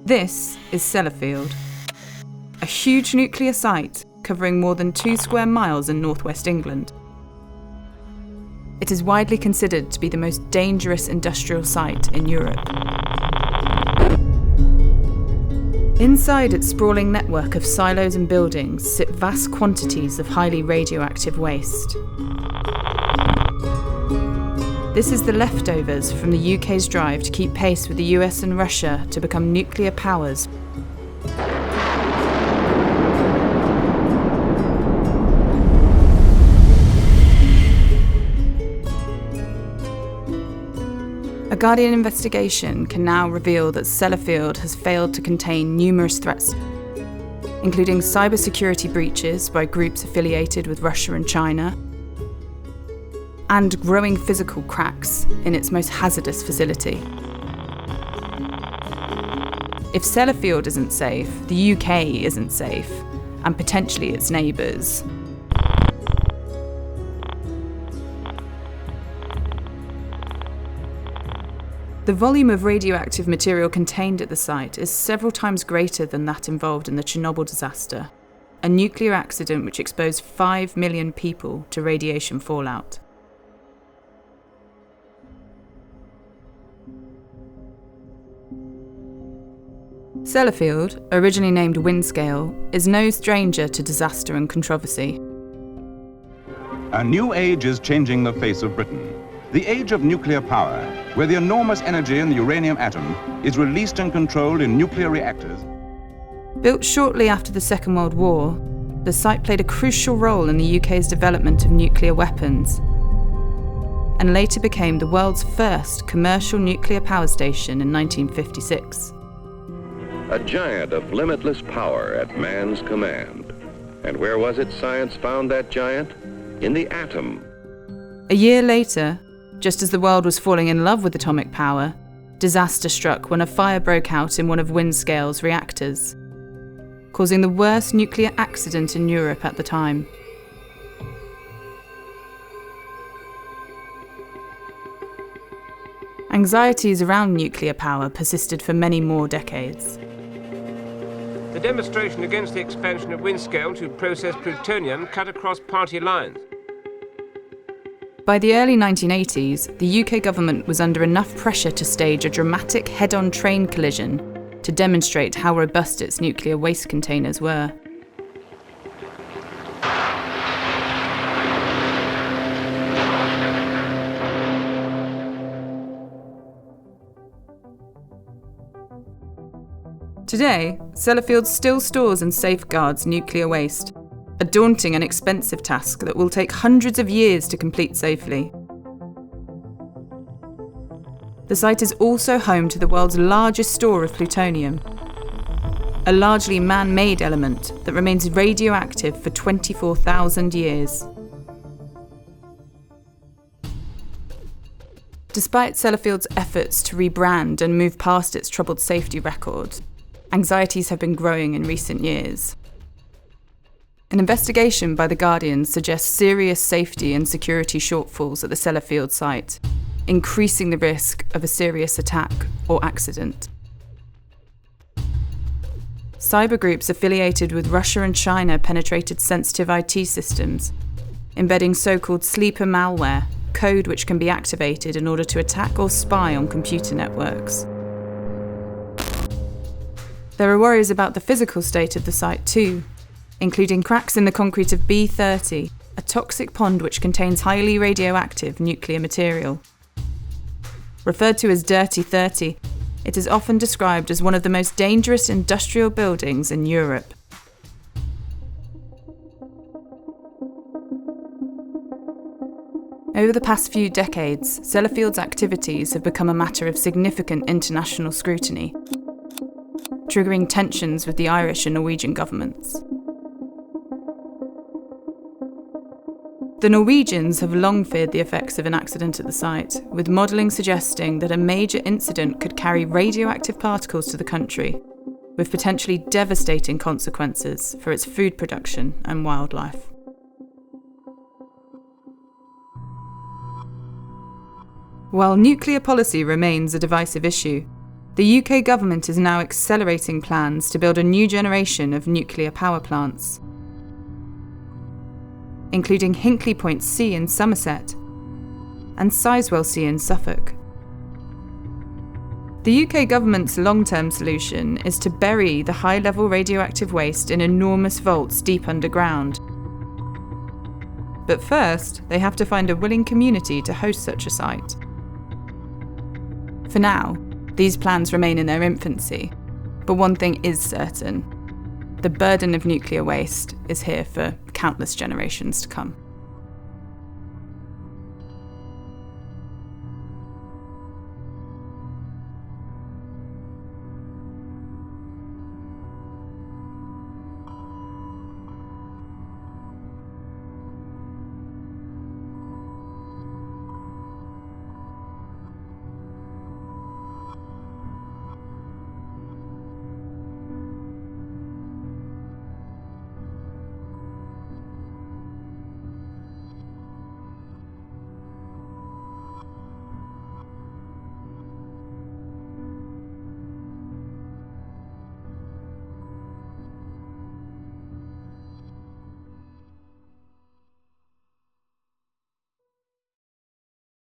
This is Sellafield, a huge nuclear site covering more than 2 square miles in northwest England. It is widely considered to be the most dangerous industrial site in Europe. Inside its sprawling network of silos and buildings sit vast quantities of highly radioactive waste. This is the leftovers from the UK's drive to keep pace with the US and Russia to become nuclear powers. A Guardian investigation can now reveal that Sellafield has failed to contain numerous threats, including cybersecurity breaches by groups affiliated with Russia and China, and growing physical cracks in its most hazardous facility. If Sellafield isn't safe, the UK isn't safe, and potentially its neighbours. The volume of radioactive material contained at the site is several times greater than that involved in the Chernobyl disaster, a nuclear accident which exposed 5 million people to radiation fallout. Sellafield, originally named Windscale, is no stranger to disaster and controversy. A new age is changing the face of Britain. The age of nuclear power, where the enormous energy in the uranium atom is released and controlled in nuclear reactors. Built shortly after the Second World War, the site played a crucial role in the UK's development of nuclear weapons, and later became the world's first commercial nuclear power station in 1956. A giant of limitless power at man's command. And where was it science found that giant? In the atom. A year later, just as the world was falling in love with atomic power, disaster struck when a fire broke out in one of Windscale's reactors, causing the worst nuclear accident in Europe at the time. Anxieties around nuclear power persisted for many more decades. The demonstration against the expansion of Windscale to process plutonium cut across party lines. By the early 1980s, the UK government was under enough pressure to stage a dramatic head-on train collision to demonstrate how robust its nuclear waste containers were. Today, Sellafield still stores and safeguards nuclear waste, a daunting and expensive task that will take hundreds of years to complete safely. The site is also home to the world's largest store of plutonium, a largely man-made element that remains radioactive for 24,000 years. Despite Sellafield's efforts to rebrand and move past its troubled safety record, anxieties have been growing in recent years. An investigation by The Guardian suggests serious safety and security shortfalls at the Sellafield site, increasing the risk of a serious attack or accident. Cyber groups affiliated with Russia and China penetrated sensitive IT systems, embedding so-called sleeper malware, code which can be activated in order to attack or spy on computer networks. There are worries about the physical state of the site too, including cracks in the concrete of B30, a toxic pond which contains highly radioactive nuclear material. Referred to as Dirty 30, it is often described as one of the most dangerous industrial buildings in Europe. Over the past few decades, Sellafield's activities have become a matter of significant international scrutiny, triggering tensions with the Irish and Norwegian governments. The Norwegians have long feared the effects of an accident at the site, with modelling suggesting that a major incident could carry radioactive particles to the country, with potentially devastating consequences for its food production and wildlife. While nuclear policy remains a divisive issue, The UK government is now accelerating plans to build a new generation of nuclear power plants, including Hinkley Point C in Somerset and Sizewell C in Suffolk. The UK government's long-term solution is to bury the high-level radioactive waste in enormous vaults deep underground. But first, they have to find a willing community to host such a site. For now, these plans remain in their infancy, but one thing is certain: the burden of nuclear waste is here for countless generations to come.